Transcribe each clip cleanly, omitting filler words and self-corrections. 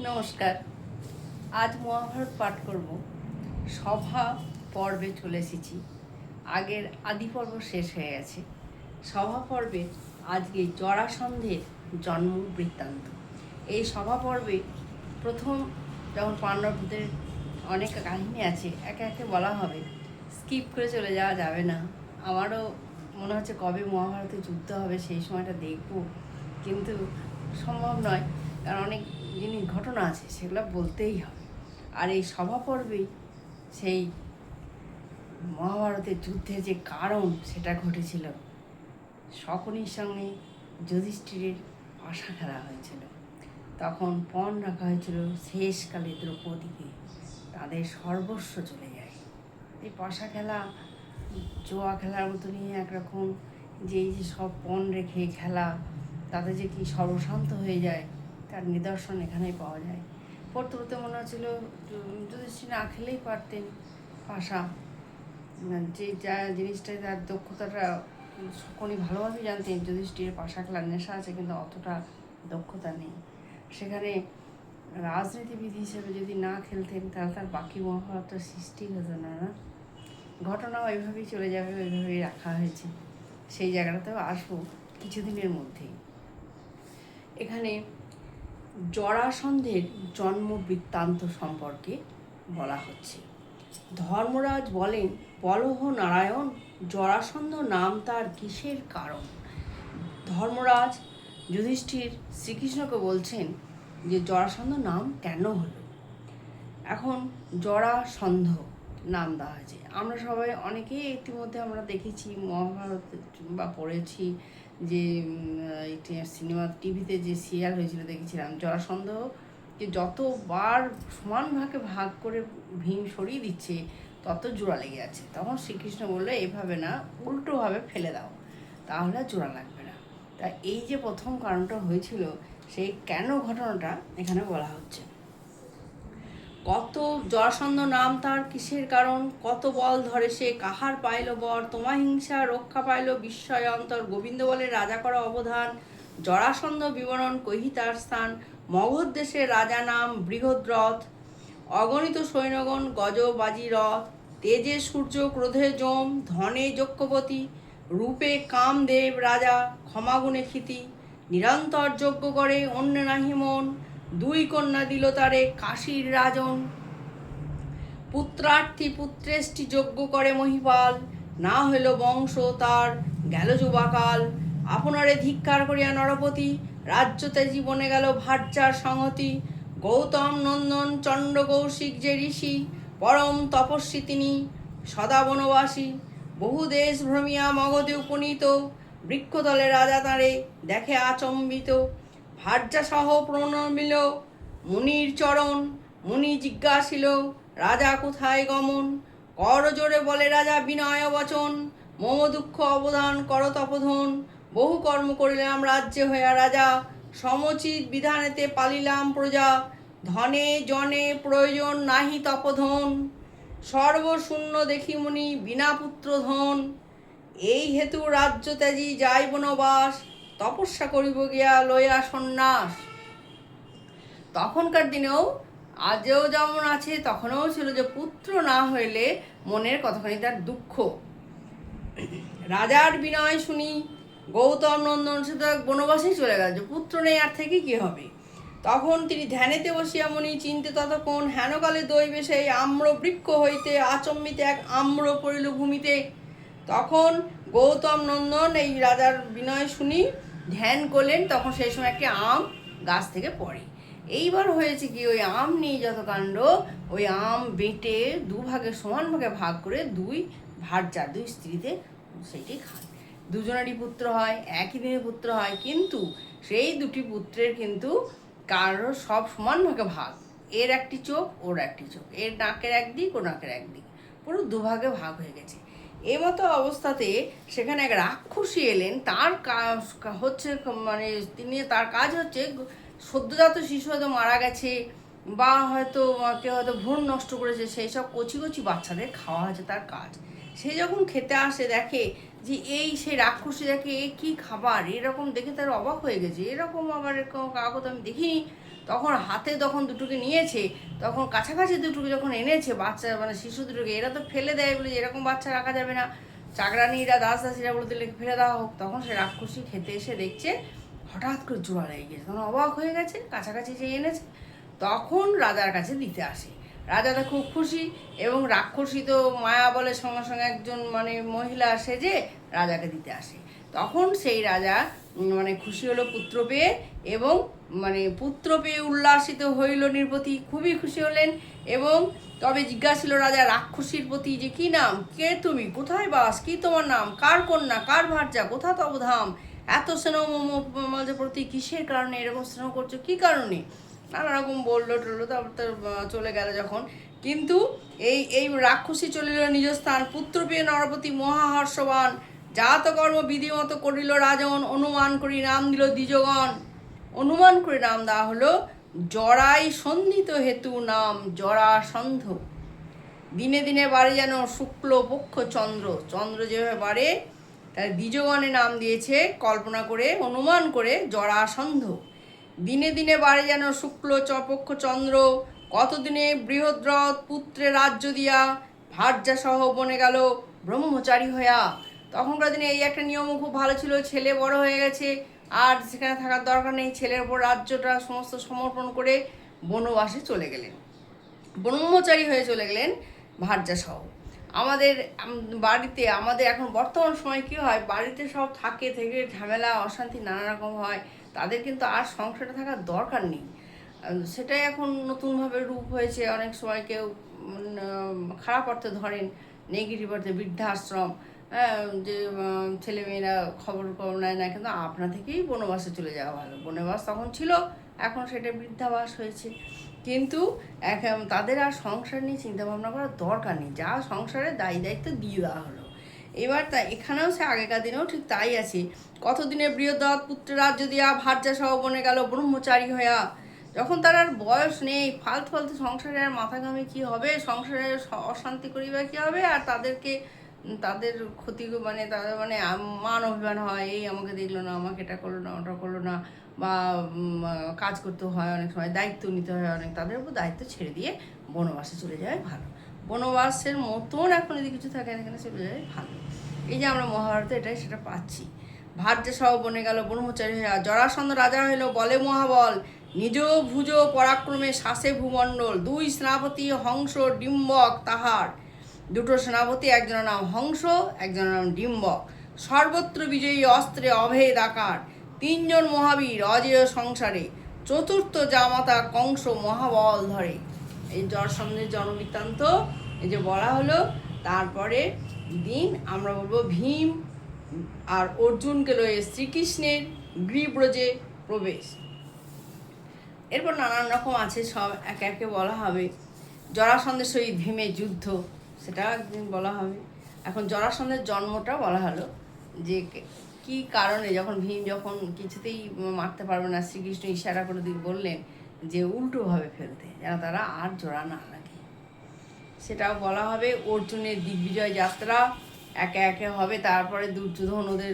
নমস্কার। আজ মহাভারত পাঠ করব। সভা পর্বে চলে এসেছি। আগের আদি পর্ব শেষ হয়ে গেছে। সভা পর্বে আজকে জরাসন্ধের জন্ম বৃত্তান্ত। এই সভা পর্বে প্রথম যখন পাণ্ডবদের অনেক কাহিনী আছে, একে একে বলা হবে, স্কিপ করে চলে যাওয়া যাবে না। আমারও মনে হচ্ছে কবে মহাভারতে যুদ্ধ হবে সেই সময়টা দেখব, কিন্তু সম্ভব নয়, কারণ অনেক জিনিস ঘটনা আছে, সেগুলো বলতেই হবে। আর এই সভা পর্বেই সেই মহাভারতের যুদ্ধের যে কারণ সেটা ঘটেছিল। শকুনির সঙ্গে যুধিষ্ঠিরের পাশা খেলা হয়েছিল। তখন পণ রাখা হয়েছিল শেষকালে দ্রৌপদীকে, তাদের সর্বস্ব চলে যায়। এই পাশা খেলা জোয়া খেলার মতনই একরকম, যে এই যে সব পণ রেখে খেলা, তাতে যে কি সর্বশান্ত হয়ে যায় তার নিদর্শন এখানেই পাওয়া যায়। পড়তে পড়তে মনে হচ্ছিল যুধিষ্ঠির না খেলেই পারতেন পাশা, যে যা জিনিসটা তার দক্ষতাটা শকুনি ভালোভাবেই জানতেন যুধিষ্ঠিরের পাশা খেলার নেশা আছে, কিন্তু অতটা দক্ষতা নেই। সেখানে রাজনীতিবিদ হিসেবে যদি না খেলতেন তাহলে তার বাকি মহাভারতটা সৃষ্টি হতো না। ঘটনাও ওইভাবেই চলে যাবে, ওইভাবেই রাখা হয়েছে। সেই জায়গাটাতেও আসবো কিছুদিনের মধ্যেই। এখানে জরাসন্ধের জন্ম বৃত্তান্ত সম্পর্কে বলা হচ্ছে। ধর্মরাজ বলেন, বলহ নারায়ণ, জরাসন্ধ নাম তার কিসের কারণ? ধর্মরাজ যুধিষ্ঠির শ্রীকৃষ্ণকে বলছেন যে জরাসন্ধ নাম কেন হলো। এখন জরাসন্ধ নাম দেওয়া হয়েছে। আমরা সবাই অনেকেই ইতিমধ্যে আমরা দেখেছি মহাভারত বা পড়েছি, যে সিনেমা টিভিতে যে সিরিয়াল হয়েছিল দেখেছিলাম, জরাসন্ধকে যতবার সমান ভাগে ভাগ করে ভীম সরিয়ে দিচ্ছে তত জোড়া লেগে আছে। তখন শ্রীকৃষ্ণ বললো, এভাবে না, উল্টোভাবে ফেলে দাও, তাহলে জোড়া লাগবে না। তা এই যে প্রথম কারণটা হয়েছিল, সেই কেন ঘটনাটা এখানে বলা হচ্ছে। কত জরাসন্ধ নাম তার কিসের কারণ, কত বল ধরে সে কাহার পাইল বর, তোমা হিংসা রক্ষা পাইল বিস্ময় অন্তর, গোবিন্দ বলে রাজা করা অবধান, জরাসন্ধ বিবরণ কহি তার স্থান, মগধ দেশের রাজা নাম বৃহদ্রথ, অগণিত সৈন্যগণ গজ বাজি রথ, তেজে সূর্য ক্রোধে যম, ধনে যজ্ঞপতি, রূপে কামদেব রাজা, ক্ষমাগুণে ক্ষিতি, নিরন্তর যজ্ঞ করে অন্য নাহি মন, দুই কন্যা দিল তারে কাশীর রাজন, পুত্রার্থী পুত্রেষ্টি যজ্ঞ করে মহিপাল, না হইল বংশ তার গেল যুবাকাল, আপনারে ধিক্কার করিয়া নরপতি, রাজ্যতে জীবনে গেল ভার্যার সংহতি, গৌতম নন্দন চণ্ড কৌশিক যে ঋষি, পরম তপস্বী তিনি সদা বনবাসী, বহু দেশ ভ্রমিয়া মগধে উপনীত, বৃক্ষতলে রাজা তাঁরে দেখে আচম্বিত, ভার্যা সহ প্রণমিল মুনির চরণ, মুনি জিজ্ঞাসিল রাজা কোথায় গমন, কর জোরে বলে রাজা বিনয় বচন, মম দুঃখ অবদান কর তপধন, বহু কর্ম করিলাম রাজ্যে হইয়া রাজা, সমচিত বিধানেতে পালিলাম প্রজা, ধনে জনে প্রয়োজন নাহি তপধন, সর্বশূন্য দেখি মুনি বিনা পুত্র ধন, এই হেতু রাজ্য ত্যাজি যাই বনবাস, তপস্যা করিব গিয়া লইয়া সন্ন্যাস। তখনকার দিনেও আজও যেমন আছে তখনও ছিল যে পুত্র না হইলে মনের কতখানি তার দুঃখ। রাজার বিনয় শুনি গৌতম নন্দন শুধু বনবাসেই চলে গেল, যে পুত্র নেই, আর থেকে কি হবে। তখন তিনি ধ্যানেতে বসিয়া মুনি চিনতে ততক্ষণ, হেনকালে দৈবে সেই আম্র বৃক্ষ হইতে আচম্বিতে এক আম্র পড়িল ভূমিতে। তখন গৌতম নন্দন এই রাজার বিনয় শুনি ধ্যান করলেন, তখন সেই সময় একটি আম গাছ থেকে পড়ে। এইবার হয়েছে কি, ওই আম নিয়ে যত কাণ্ড, ওই আম বেটে দুভাগে সমান ভাগে ভাগ করে দুই ভার্যা, দুই স্ত্রীতে সেইটি খান। দুজনেরই পুত্র হয়, একই দিনে পুত্র হয়, কিন্তু সেই দুটি পুত্রের কিন্তু কারো সব সমান ভাগে ভাগ, এর একটি চোখ ওর একটি চোখ, এর নাকের একদিক ও নাকের একদিক, পুরো দুভাগে ভাগ হয়ে গেছে। এই মতো অবস্থাতে সেখানে এক রাক্ষসী এলেন, তার হচ্ছে মানে তিনি, তার কাজ হচ্ছে সদ্যজাত শিশু হয়তো মারা গেছে বা হয়তো কেউ হয়তো ভ্রূণ নষ্ট করেছে, সেই সব কচি কচি বাচ্চাদের খাওয়া হচ্ছে তার কাজ। সে যখন খেতে আসে দেখে যে এই সেই রাক্ষসী দেখে এ কী খাবার, এরকম দেখে তার অবাক হয়ে গেছে, এরকম আবার এরকম কাউকে তো আমি দেখিনি। তখন হাতে যখন দুটোকে নিয়েছে, তখন কাছাকাছি দুটোকে যখন এনেছে বাচ্চা মানে শিশু দুটোকে, এরা তো ফেলে দেয় বলে এরকম বাচ্চা রাখা যাবে না, চাকরানিরা দাসীরা বলে দিলে ফেলে দেওয়া হোক। তখন সে রাক্ষসী খেতে এসে দেখছে হঠাৎ করে জোড়া লেগে গেছে, তখন অবাক হয়ে গেছে, কাছাকাছি যে এনেছে, তখন রাজার কাছে দিতে আসে। রাজা তো খুব খুশি, এবং রাক্ষসী তো মায়া বলে সঙ্গে সঙ্গে একজন মানে মহিলা সেজে রাজাকে দিতে আসে। তখন সেই রাজা মানে খুশি হলো পুত্র পেয়ে, এবং মানে পুত্র পেয়ে উল্লাসিত হইল নৃপতি, খুবই খুশি হলেন। এবং তবে জিজ্ঞাসিল রাজা রাক্ষসীর প্রতি যে কি নাম, কে তুমি, কোথায় বাস, কি তোমার নাম, কার কন্যা, কার ভার্যা, কোথা তব ধাম, এত স্নেহ মাঝে প্রতি কিসের কারণে এরকম স্নেহ করছো, কি কারণে, নানা রকম বললো টললো। তারপর তো চলে গেল যখন, কিন্তু এই এই রাক্ষসী চলিল নিজ স্থান, পুত্র পেয়ে নরপতি মহাহর্ষবান, জাতকর্ম বিধিমতো করিল রাজন, অনুমান করি নাম দিল দ্বিজগণ। অনুমান করে নাম দেওয়া হলো জরাই সন্ধিত হেতু নাম জরাসন্ধ। দিনে দিনে বাড়ে যেন শুক্ল পক্ষ চন্দ্র, চন্দ্র যেভাবে বাড়ে তাই দ্বিজগণে নাম দিয়েছে কল্পনা করে অনুমান করে জরাসন্ধ। দিনে দিনে বাড়ে যেন শুক্ল পক্ষ চন্দ্র, কতদিনে বৃহদ্রথ পুত্রে রাজ্য দিয়া, ভার্যা সহ বনে গেল ব্রহ্মচারী হইয়া। তখনকার দিনে এই একটা নিয়ম খুব ভালো ছিল, ছেলে বড় হয়ে গেছে আর সেখানে থাকার দরকার নেই, ছেলের ওপর রাজ্যটা সমস্ত সমর্পণ করে বনবাসে চলে গেলেন, ব্রহ্মচারী হয়ে চলে গেলেন ভার্যা সহ। আমাদের বাড়িতে আমাদের এখন বর্তমান সময় কী হয়, বাড়িতে সব থাকে থেকে ঝামেলা অশান্তি নানা রকম হয়, তাদের কিন্তু আর সংসারে থাকার দরকার নেই। সেটাই এখন নতুনভাবে রূপ হয়েছে, অনেক সময় কেউ খারাপ অর্থে ধরেন, নেগেটিভ অর্থে বৃদ্ধাশ্রম, যে ছেলেমেয়েরা খবর নেয় না, কিন্তু আপনা থেকেই বনবাসে চলে যাওয়া ভালো। বনবাস তখন ছিল, এখন সেটা বৃদ্ধাবাস হয়েছে, কিন্তু এখন তাদের আর সংসার নিয়ে চিন্তাভাবনা করার দরকার নেই, যা সংসারের দায়িত্ব দিয়ে দেওয়া হলো। এবার তা এখানেও সে আগেকার দিনেও ঠিক তাই আছে, কতদিনে বৃহদ্রথ পুত্র রাজ্য দিয়া, ভার্যা সহ বনে গেল ব্রহ্মচারী হইয়া। যখন তার আর বয়স নেই, ফালতু ফালতু সংসারে আর মাথা ঘামে কী হবে, সংসারে অশান্তি করিবা কী হবে, আর তাদেরকে তাদের ক্ষতি মানে তাদের মানে মান অভিমান হয়, এই আমাকে দেখলো না, আমাকে এটা করলো না, ওটা করলো না, বা কাজ করতে হয়, অনেক সময় দায়িত্ব নিতে হয় অনেক, তাদের উপর দায়িত্ব ছেড়ে দিয়ে বনবাসে চলে যায় ভালো। বনবাসের মতন এখন যদি কিছু থাকে এখানে চলে যায় ভালো। এই যে আমরা মহাভারতে এটাই সেটা পাচ্ছি। ভার্যা সহ বনে গেল ব্রহ্মচারী হইয়া, জরাসন্ধ রাজা হইল বলে মহাবল, নিজ ভুজ পরাক্রমে শাসে ভূমণ্ডল, দুই সেনাপতি হংস ডিম্বক তাহার। দুটো সেনাপতি, একজনের নাম হংস, একজনের নাম ডিম্বক, সর্বত্র বিজয়ী অস্ত্রে অভেদ আকার। তিনজন মহাবীর অজেয় সংসারে, চতুর্থ জামাতা কংস মহাবল ধরে। এই জরাসন্ধের জন্মবৃত্তান্ত এই যে বলা হলো। তারপরে দিন আমরা বলবো ভীম আর অর্জুনকে লয়ে শ্রীকৃষ্ণের গিরিব্রজে প্রবেশ। এরপর নানান রকম আছে, সব একে একে বলা হবে। জরাসন্ধের সহিত ভীমের যুদ্ধ, সেটা একদিন বলা হবে। এখন জরাসন্ধের জন্মটা বলা হলো, যে কি কারণে যখন ভীম যখন কিছুতেই মারতে পারবে না, শ্রীকৃষ্ণ ইশারা করে বললেন যে উল্টোভাবে ফেলতে, যেন তারা আর জোড়া না লাগে, সেটাও বলা হবে। অর্জুনের দিগ্বিজয় যাত্রা একে একে হবে। তারপরে দুর্যোধন ওদের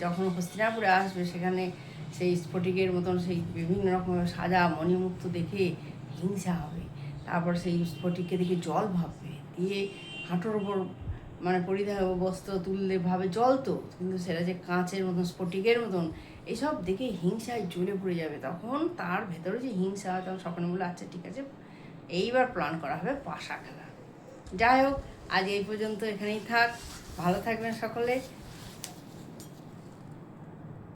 যখন হস্তিনাপুরে আসবে, সেখানে সেই স্ফটিকের মতন সেই বিভিন্ন রকমের সাজা মণিমুক্ত দেখে হিংসা হবে। তারপর সেই স্ফটিককে দেখে জল ভাববে, দিয়ে হাঁটুর ওপর মানে পরিধান বস্ত্র তুললে ভাবে জ্বলতো, কিন্তু সেটা যে কাঁচের মতন স্ফটিকের মতন, এইসব দেখে হিংসায় জ্বলে পড়ে যাবে। তখন তার ভেতরে যে হিংসা হয়, তখন সকলে বলে আচ্ছা ঠিক আছে, এইবার প্ল্যান করা হবে পাশা খেলা। যাই হোক, আজ এই পর্যন্ত, এখানেই থাক, ভালো থাকবেন সকলে।